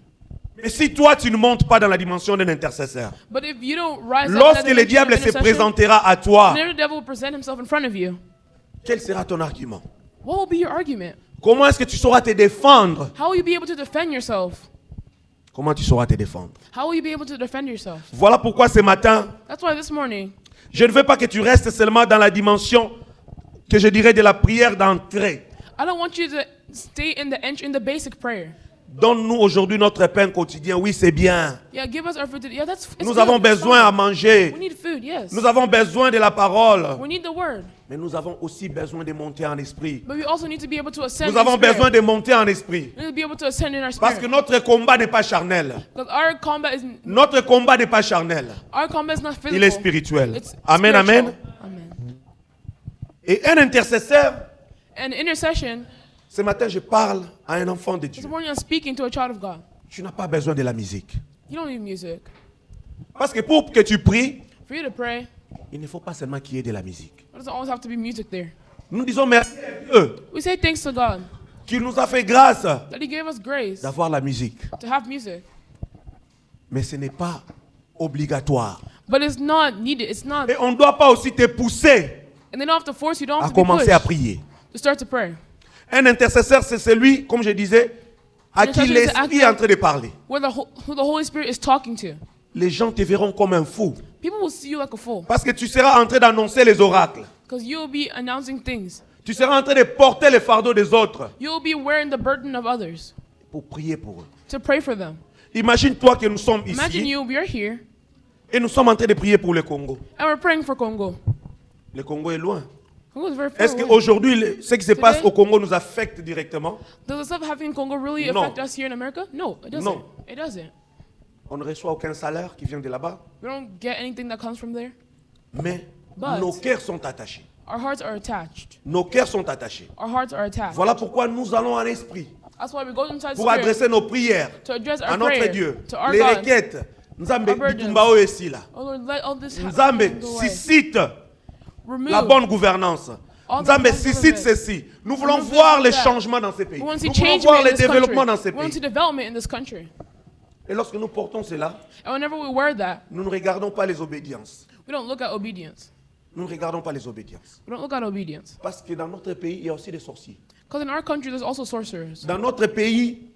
Mais si toi, tu ne montes pas dans la dimension d'un intercesseur, But if you don't rise up lorsque to that le dimension diable of se intercession, présentera à toi, then the devil will present himself in front of you. quel sera ton argument? What will be your argument? Comment est-ce que tu sauras te défendre? How will you be able to defend yourself? Comment tu sauras te défendre? How will you be able to defend yourself? Voilà pourquoi ce matin, That's why this morning, je ne veux pas que tu restes seulement dans la dimension que je dirais de la prière d'entrée. I don't want you to stay in the basic prayer. Donne-nous aujourd'hui notre pain quotidien. Oui, c'est bien. Yeah, give us our food. Yeah, it's Nous good, avons it's besoin à fine. manger. We need food, yes. Nous avons besoin de la parole. We need the word. Mais nous avons aussi besoin de monter en esprit. But we also need to be able to ascend Nous avons in spirit. besoin de monter en esprit. We need to be able to ascend in our Parce que spirit. notre combat n'est pas charnel. Because our combat is Pas charnel. not physical. Il est spirituel. It's Amen, spiritual. amen. Amen. Et un intercesseur, And intercession, ce matin je parle à un enfant de this Dieu. morning I'm speaking to a child of God. Tu n'as pas besoin de la musique. You don't need music. Parce que pour que tu pries, For you to pray, il ne faut pas seulement qu'il y ait de la musique. there doesn't always have to be music there. Nous disons merci à Dieu We say thanks to God qui nous a fait grâce that He gave us grace d'avoir la musique. to have music. Mais ce n'est pas obligatoire. But it's not needed. It's not. Et on ne doit pas aussi te pousser And they don't have to force you. Don't à have to be commencer à pushed prier. to start to pray. Un intercesseur, c'est celui, comme je disais, à qui Intercessor is the l'esprit est en train de parler. Where who the Holy Spirit is talking to. Les gens te verront comme un fou. People will see you like a fool. Parce que tu seras en train d'annoncer les oracles. Because you will be announcing things. Tu seras en train de porter les fardeaux des autres You will be wearing the burden of others pour prier pour eux. to pray for them. Imagine-toi que nous sommes Imagine ici you, we are here, et nous sommes en train de prier pour le Congo. and we're praying for Congo. Le Congo est loin. Congo is very far Est-ce away. qu'aujourd'hui, ce qui se passe Today- au Congo nous affecte directement? Does the stuff happening in Congo really No. affect us here in America? No, it doesn't. No. It doesn't. On ne reçoit aucun salaire qui vient de là-bas. We don't get anything that comes from there. Mais But- nos cœurs sont attachés. Our hearts are attached. Nos cœurs sont attachés. Our hearts are attached. Voilà pourquoi nous allons en esprit That's why we go inside pour spirit adresser nos prières to address à our notre prayer Dieu. to our Les God. requêtes. Nzambe Our burdens. bitumba oyo esila. Oh Lord, let all this Nzambe go away. suscite Remove. la bonne gouvernance. All the Nzambe bad suscite government. ceci. Nous voulons Remove voir this les and that. changements dans ces pays. We want to see Nous voulons changement voir in les this country. développements dans ces We want to see pays. development in this country. Et lorsque nous portons cela, And whenever we wear that, nous ne regardons pas les obédiences. we don't look at obedience. Nous ne regardons pas les obédiences. We don't look at obedience. Parce que dans notre pays, il y a aussi des sorciers. Because in our country, there's also sorcerers. Dans notre pays,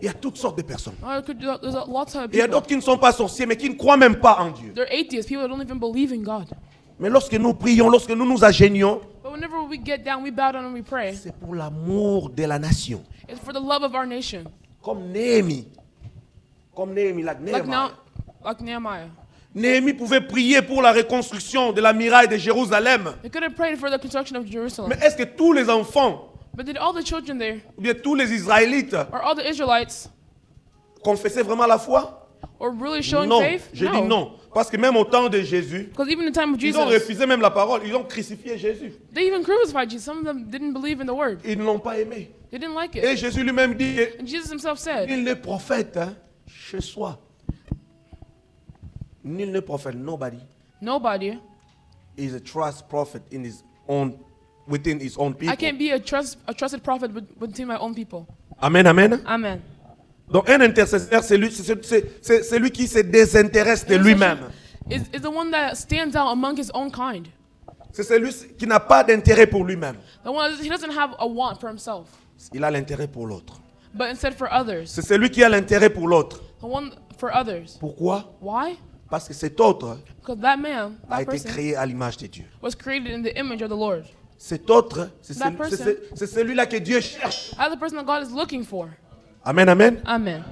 il y a toutes sortes de personnes. There's lots of Il y a people. d'autres qui ne sont pas sorciers, mais qui ne croient même pas en Dieu. They're atheists, people that don't even believe in God. Mais lorsque nous prions, lorsque nous nous agénions, But whenever we get down, we bow down and we pray. c'est pour l'amour de la nation. It's for the love of our nation. Comme Néhémie. Comme Néhémie, Like Nehemiah. Néhémie pouvait prier pour la reconstruction de la muraille de Jérusalem. They could have prayed for the construction of Jerusalem. Mais est-ce que tous les enfants, But did all the children there, ou bien tous les Israélites, or all the Israelites, confessaient vraiment la foi? or really showing Non, faith? je dis non. Parce que même au temps de Jésus, Because even in the time of ils ont Jesus, refusé même la parole. Ils ont crucifié Jésus. they even crucified Jesus. Some of them didn't believe in the word. Ils ne l'ont pas aimé. They didn't like it. Et Jésus lui-même dit, And Jesus himself said, nul n'est prophète chez soi. Nul n'est prophète. Nobody nobody, is a trust prophet in his own, within his own people. I can't be a trusted prophet within my own people. Amen, amen. Amen. Donc un intercesseur, c'est lui qui se désintéresse de lui-même. Is the one that stands out among his own kind. C'est celui qui n'a pas d'intérêt pour lui-même. The one he doesn't have a want for himself, Il a l'intérêt pour l'autre. but instead for others. C'est celui qui a l'intérêt pour l'autre. The one for others. Pourquoi? Why? Parce que cet autre Because that man, a that été person, créé à l'image de Dieu. was created in the image of the Lord. Cet autre, c'est That person. celui-là que Dieu cherche. That's the person that God is looking for. Amen, amen. Amen.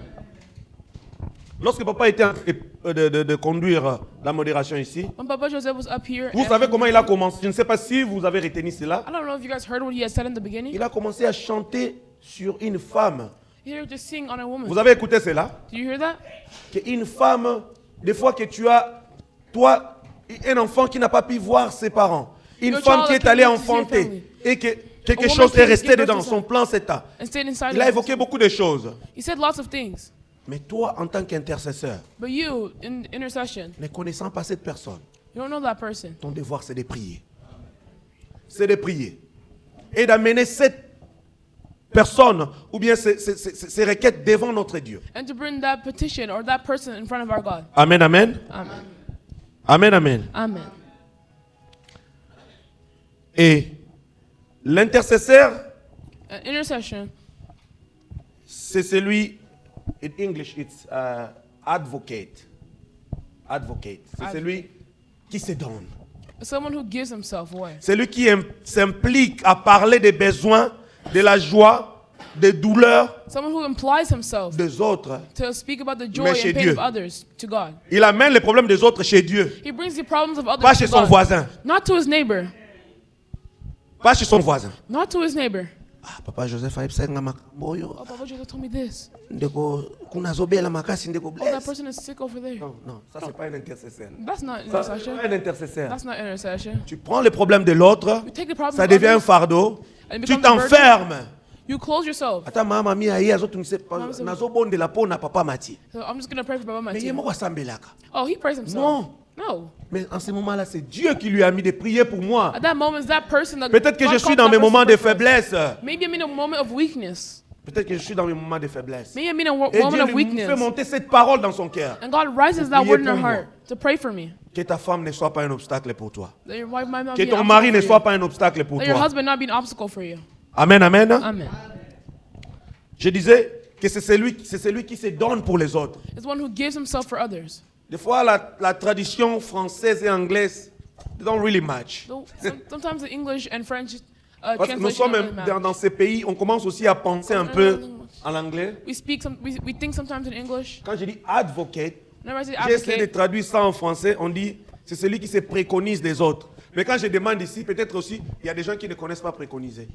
Lorsque papa était en train de conduire la modération ici, When Papa Joseph was up here, vous savez comment il a commencé. Je ne sais pas si vous avez retenu cela. I don't know if you guys heard what he had said in the beginning. Il a commencé à chanter sur une femme. He had to sing on a woman. Vous avez écouté cela? Do you hear that? Qu'une femme, des fois que tu as, toi, un enfant qui n'a pas pu voir ses parents, une Your femme child qui est that allée cannot see your enfanter family. et que quelque A woman chose est can't resté give birth dedans, to son son- plan c'est ça. And stayed inside Il a of évoqué beaucoup de choses. He said lots of things. Mais toi, en tant qu'intercesseur, But you, in intercession, ne connaissant pas cette personne, you don't know that person. ton devoir c'est de prier. C'est de prier. Et d'amener cette personne ou bien ces requêtes devant notre Dieu. And to bring that petition or that person in front of our God. Amen, amen. Amen. Amen, amen. Amen. Et l'intercesseur, An intercession, c'est celui, in English, it's advocate. Advocate. C'est celui qui se donne. someone who gives himself away. C'est lui qui s'implique à parler des besoins, de la joie, des douleurs Someone who implies himself des autres. to speak about the joy Mais chez and pain Dieu. of others to God. Il amène les problèmes des autres chez Dieu, He brings the problems of others pas to chez son God. voisin. Not to his neighbor. Pas chez son voisin. Not to his neighbor. Ah, papa Joseph ayebisenga makambo oyo. Oh, Papa Joseph told me this. Ndeko kuna zobela makasi ndeko Oh, that bless. person is sick over there. Non, non, ça c'est pas un intercesseur. That's not Ça c'est intercession. pas un intercesseur. That's not intercession. Tu prends les problèmes de l'autre, You take the problems ça of devient un others, fardeau. and it Tu becomes a burden. t'enfermes. You close yourself. Ata mama mi aye azotungise Mama said- nazobondela po na papa Mati. So I'm just going to pray for Baba Mais ye Mati. moko asambelaka. Oh, he prays himself. Non. No. Mais en ce moment-là, c'est Dieu qui lui a mis de prier pour moi. At that moment, it's that person that Peut-être que God je suis called dans that mes person moments to de pray for. faiblesse. Maybe I'm in a moment of weakness. Peut-être que je suis dans mes moments de faiblesse. Maybe I'm in a Et moment Dieu of lui weakness. fait monter cette parole dans son cœur. And God rises that prier word in her pour moi. heart to pray for me. Que ta femme ne soit pas un obstacle pour toi. That your wife might not Que be an ton mari ne obstacle soit for pas un obstacle pour you. That your toi. husband not be an obstacle for you. Amen, amen. Amen. Je disais que c'est celui qui se donne pour les autres. It's one who gives himself for others. Des fois, la tradition française et anglaise they don't really match. Though sometimes the English and French Parce que nous translation sommes don't really matter. dans ces pays, on commence aussi à penser un peu en anglais. We think sometimes in English. Quand je dis advocate, Whenever I say j'ai essayé de advocate, traduire ça en français, on dit c'est celui qui se préconise des autres. Mais quand je demande ici, peut-être aussi, il y a des gens qui ne connaissent pas préconiser.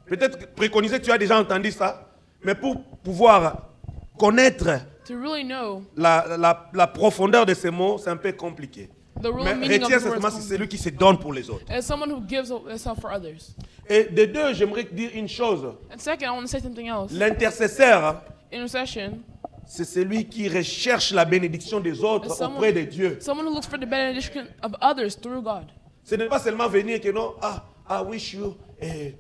Peut-être que préconiser, tu as déjà entendu ça, mais pour pouvoir connaître to really know la profondeur de ces mots, c'est un peu compliqué. the real Mais meaning of retiens the word seulement c'est celui qui se donne pour les autres. as someone who gives himself for others. Et de deux, j'aimerais dire une chose. And second, I want to say something else. L'intercesseur, Intercession, c'est celui qui recherche la bénédiction des autres Someone- auprès de Dieu. someone who looks for the benediction of others through God. Ce n'est pas seulement venir et que non, I wish you a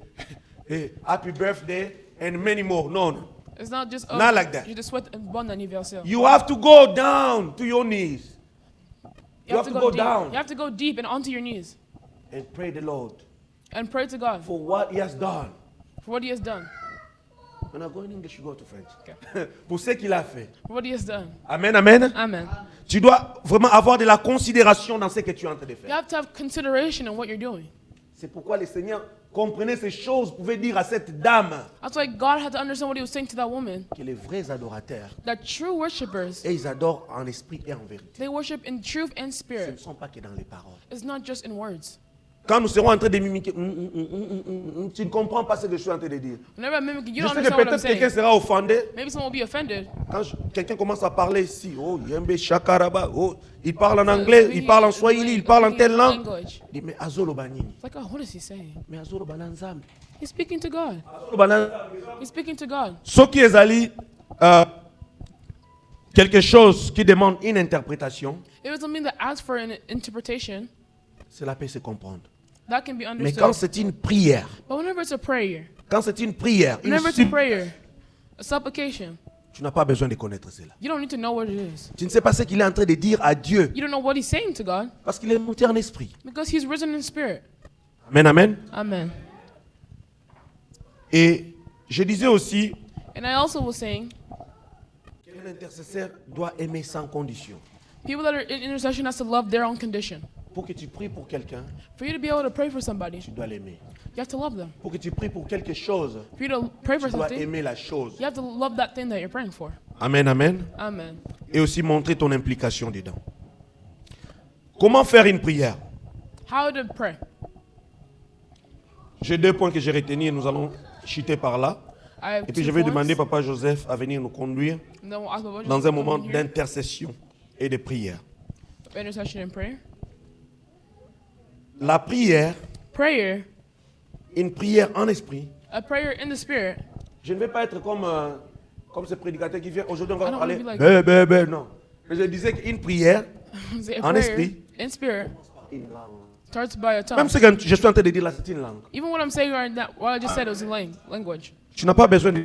happy birthday and many more. No, no. It's not just Not like that. You just sweat and bond on yourself. You have to go down to your knees. You have to go deep. down You have to go deep and onto your knees and pray the Lord and pray to God for what He has done. for what He has done. When I go in English, you go to French. Pour ce qu'il a fait. For what He has done. Amen, amen. Amen. Tu dois vraiment avoir de la considération dans ce que tu es en train de You faire. have to have consideration in what you're doing. C'est pourquoi le Seigneur comprenait ces choses pouvait dire à cette dame That's why God had to understand what he was saying to that woman. que les vrais adorateurs, That true worshippers, et ils adorent en esprit et en vérité. they worship in truth and Ce ne spirit. sont pas que dans les paroles. It's not just in words. Quand nous serons en train de mimiquer, tu ne comprends pas ce que je suis en train de dire. Whenever I mimic, you Je don't sais que understand what I'm peut-être quelqu'un saying. sera offendé. Maybe someone will be offended. Quand quelqu'un commence à parler ici, oh, Yembe Shakaraba, oh, il parle en anglais, il parle en swahili, il parle en telle langue. Language. Il dit, mais Azolo Banini. It's like, oh, what is he saying? Mais Azolo Bananzam. He's speaking to God. Azolo Banan. He's speaking to God. Ce qui est allé, quelque chose qui demande une interprétation, If it's something that asks for an interpretation, cela peut se comprendre. that can be Mais quand understood. c'est une prière, But whenever it's a prayer, quand c'est une prière, une whenever it's a sup- prayer, a supplication, tu n'as pas besoin de connaître cela. you don't need to know what it is. Tu ne sais pas ce qu'il est en train de dire à Dieu You don't know what he's saying to God parce qu'il est monté en esprit. because he's risen in spirit. Amen, amen. Amen. Et je disais aussi And I also was saying, qu'un intercesseur doit aimer sans condition. people that are in intercession has to love their own condition. Pour que tu pries pour quelqu'un, For you to be able to pray for somebody, tu dois l'aimer. you have to love them. Pour que tu pries pour quelque chose, For you to pray for tu dois something, aimer la chose. you have to love that thing that you're praying for. Amen, amen. Amen. Et aussi montrer ton implication dedans. Comment faire une prière? How to pray. J'ai 2 points que j'ai retenus et nous allons chuter par là. I have Et puis two je vais points, demander Papa Joseph à venir nous conduire and then we'll ask Papa dans Joseph un to come moment in here d'intercession et de prière. of intercession and prayer. La prière, Prayer, une prière en esprit. a prayer in the spirit. Je ne vais pas être comme ce prédicateur qui vient. Aujourd'hui, on I va don't parler. wanna be like- Non. Mais je disais qu'une prière, Say a En prayer esprit. in spirit une langue. starts by a tongue. Même ce que je suis en train de dire là, c'est une langue. Even what I'm saying right now, what I just said was a language. Tu n'as pas besoin de,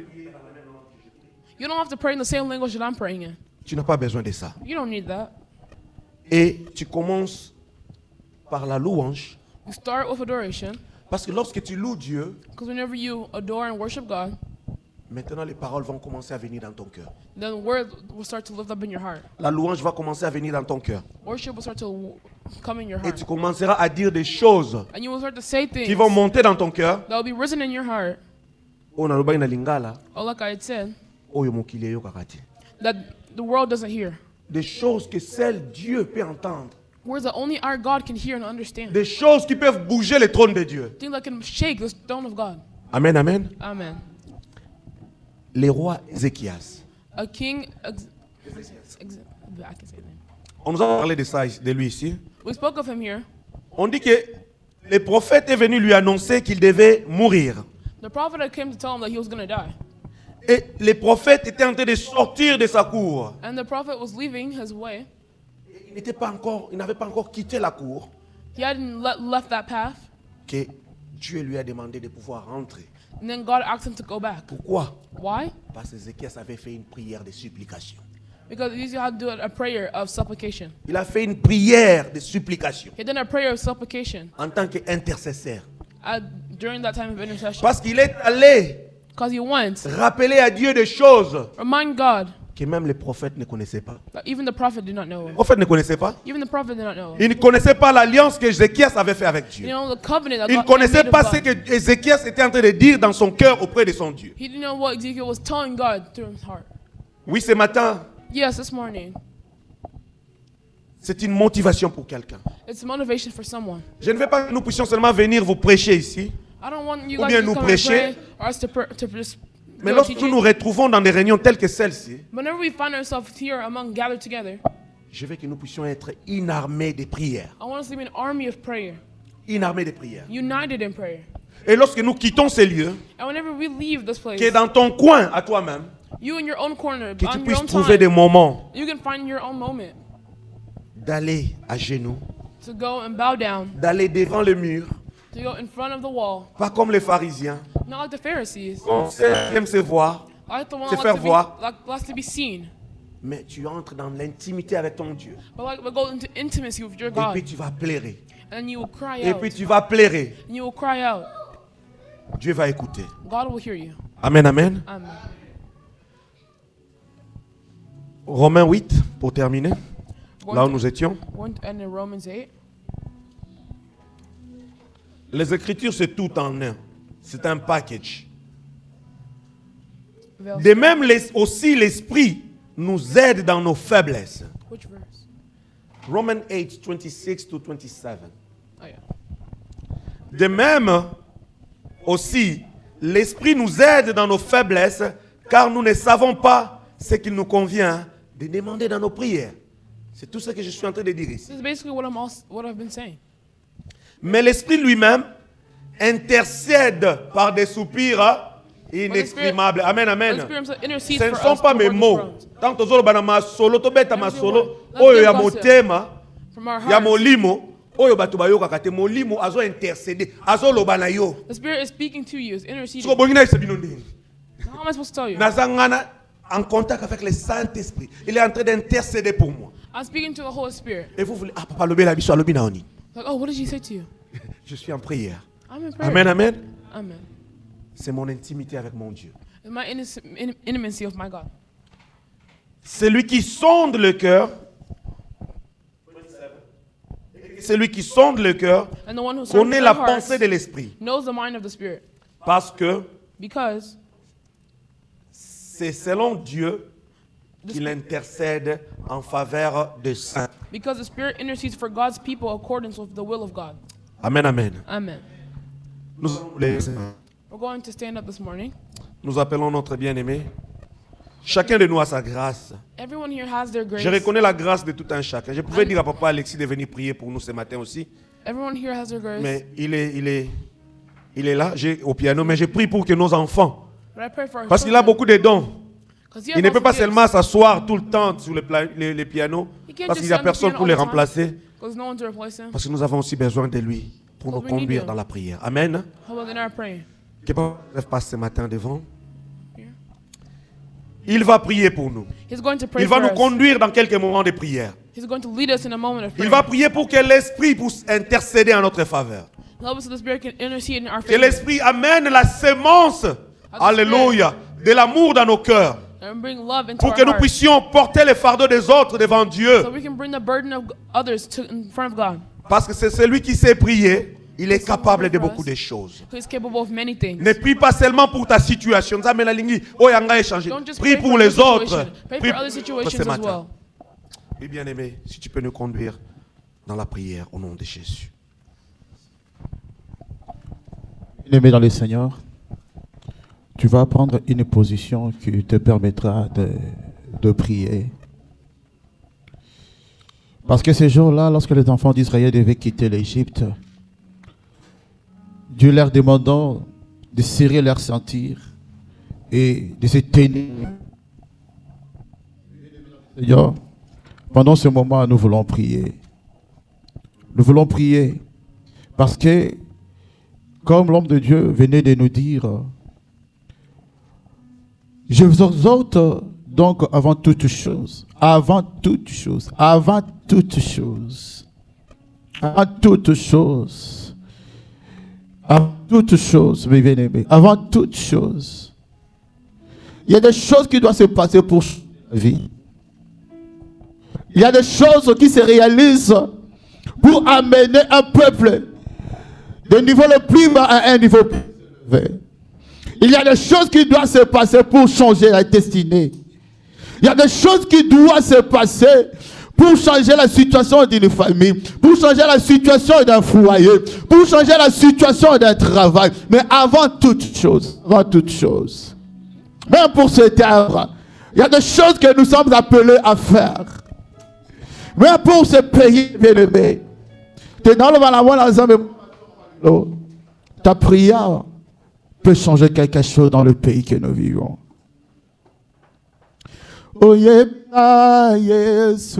You don't have to pray in the same language that I'm praying in. tu n'as pas besoin de ça. You don't need that. Et tu commences par la louange. You start with adoration, Parce que lorsque tu loues Dieu, because whenever you adore and worship God, maintenant les paroles vont commencer à venir dans ton cœur. then words will start to lift up in your heart. La louange va commencer à venir dans ton cœur. Worship will start to come in your Et heart. tu commenceras à dire des choses And you will start to say qui things vont monter dans ton cœur. that will be risen in your heart. Oh, naloba ina lingala. Or like I had said, Oyo mokili eyokaka te. that the world doesn't hear. Des choses que seul Dieu peut entendre. Words that only our God can hear and understand. Des choses qui peuvent bouger le trône de Dieu. Things that can shake the throne of God. Amen, amen. Amen. Le roi Ézéchias. A king, I can say the name. On nous a parlé de ça, de lui ici. We spoke of him here. On dit que le prophète est venu lui annoncer qu'il devait mourir. The prophet had came to tell him that he was going to die. Et le prophète était en train de sortir de sa cour. And the prophet was leaving his way. Il n'avait pas encore quitté la cour He hadn't left that path. que Dieu lui a demandé de pouvoir rentrer. And then God asked him to go back. Pourquoi? Why? Parce que Ézéchias avait fait une prière de supplication. Because he had to do a prayer of supplication. Il a fait une prière de supplication He did a prayer of supplication en tant qu'intercesseur. during that time of intercession. Parce qu'il est allé Because he went, rappeler à Dieu des choses remind God que même les prophètes ne connaissaient pas. that even the prophet did not know. Les prophètes ne connaissaient pas. Even the prophet did not know. Ils ne connaissaient pas l'alliance que Ézéchias avait fait avec You Dieu. know the covenant that Ils ne God connaissaient made pas with ce God. que Ézéchias était en train de dire dans son cœur auprès de son Dieu. He didn't know what Ezekiel was telling God through his heart. Oui, ce matin, Yes, this morning, c'est une motivation pour quelqu'un. it's motivation for someone. Je ne veux pas que nous puissions seulement venir vous prêcher ici, I don't want you Ou guys bien to nous come and prêcher. pray or us to just mais do a lorsque nous teaching. nous retrouvons dans des réunions telles que celle-ci, Whenever we find ourselves here gathered together, je veux que nous puissions être une armée de prières. I want us to be an army of prayer, Une armée de prières. united in prayer. Et lorsque nous quittons ces lieux, And whenever we leave this place, que dans ton coin à toi-même, you in your own corner, que tu on your puisses own trouver des time, moments you can find your own moment d'aller à genoux, to go and bow down, d'aller devant le mur, to go in front of the wall, pas comme les pharisiens. not like the Pharisees, On aime se voir, like the one Se that faire voir. likes to be seen, mais tu entres dans l'intimité avec ton Dieu. but go into intimacy with your Et God, puis tu vas pleurer. and then you will cry Et out, puis tu vas pleurer. and you will cry out. Dieu va écouter. God will hear you. Amen, amen. Amen. Romains 8, pour terminer, là où nous étions. And in Romans 8, Les Écritures, c'est tout en un. C'est un package. Verse. De même, aussi l'Esprit nous aide dans nos faiblesses. Which verse? Romans 8, 26 to 27. Oh yeah. De même, aussi, l'Esprit nous aide dans nos faiblesses, car nous ne savons pas ce qu'il nous convient de demander dans nos prières. C'est tout ce que je suis en train de dire ici. This is basically what I've been saying. Mais l'Esprit lui-même intercède par des soupirs inexprimables. Amen, The amen. Spirit himself intercedes Ce ne for sont us pas to mes word the mots. groans. Tant que tozoloba na masolo, tobeta masolo, Let's oyo give ya gossip. motema, From our ya hearts, molimo, oyo bato bayokaka te, molimo azo intercéder, azoloba na yo. the Spirit is speaking to you, is interceding. Siko bongi na yese bino ndenge. How am I supposed to tell you? Naza ngana en contact avec le Saint-Esprit. Il est en train d'intercéder pour moi. I'm speaking to the Holy Spirit. Et vous voulez, ah papa lobi la biso alobi na oni. Like, oh, what did he say to you? Je suis en prière. I'm in prayer. Amen, amen. Amen. C'est mon intimité avec mon Dieu. It's my intimacy of my God. Celui qui sonde le cœur, celui qui sonde le cœur, And the one who searches connaît our la hearts pensée de l'Esprit. knows the mind of the Spirit. Parce que Because c'est selon Dieu qu'il intercède en faveur des saints. the Spirit intercedes for God's people according with the will of God. Amen, amen. Amen. We're going to stand up this morning. Nous appelons notre bien-aimé. Chacun de nous a sa grâce. Everyone here has their grace. Je reconnais la grâce de tout un chacun. Je pouvais dire à papa Alexis de venir prier pour nous ce matin aussi. Everyone here has their grace. Mais il est là, au piano. Mais je prie pour que nos enfants, But I pray for our parce qu'il a children, beaucoup de dons. 'cause he Il has ne peut lots pas of gifts. seulement s'asseoir tout le temps sur les pianos, He can't parce just qu'il n'y a stand at the personne piano pour all les the time, remplacer. 'cause no one to replace him. Parce que nous avons aussi besoin de lui pour nous Because we need conduire him. dans la prière. Amen. How about in our praying? Que papa lève pas ce matin devant. Here. Il va prier pour nous. He's going to pray Il va for nous us. conduire dans quelques moments de prière. He's going to lead us in a moment of Il prayer. va prier pour que l'Esprit puisse intercéder en notre faveur. Help us so the Spirit can intercede in our Que favor. l'Esprit amène la sémence, alléluia, de l'amour dans nos cœurs. And bring love into Pour our que nous hearts. puissions porter les fardeaux des autres devant Dieu. So we can bring the burden of others in front of God. Parce que c'est celui qui sait prier, il est capable de beaucoup de choses. Who is capable of many things. Ne prie pas seulement pour ta situation. Nzambe na lingi, oyo anga échanger. Don't just Prie pray pour for les your autres. situation. Pray Prie for other pour situations ce as matin. well. Et bien aimé, si tu peux nous conduire dans la prière au nom de Jésus. Bien-aimé dans le Seigneur, tu vas prendre une position qui te permettra de prier. Parce que ces jours-là, lorsque les enfants d'Israël devaient quitter l'Égypte, Dieu leur demandant de serrer leur ceinture et de se tenir. Seigneur, pendant ce moment, nous voulons prier. Nous voulons prier parce que, comme l'homme de Dieu venait de nous dire, je vous exhorte donc avant toute chose, avant toute chose, avant toute chose, avant toute chose, avant toute chose, mes bien-aimés, avant toute chose. Il y a des choses qui doivent se passer pour la vie. Il y a des choses qui se réalisent pour amener un peuple de niveau le plus bas à un niveau plus élevé. Il y a des choses qui doivent se passer pour changer la destinée. Il y a des choses qui doivent se passer pour changer la situation d'une famille, pour changer la situation d'un foyer, pour changer la situation d'un travail. Mais avant toute chose, même pour ce terre, il y a des choses que nous sommes appelés à faire. Mais pour ce pays bien-aimé, ta prière peut changer quelque chose dans le pays que nous vivons. Oh yeah, yes,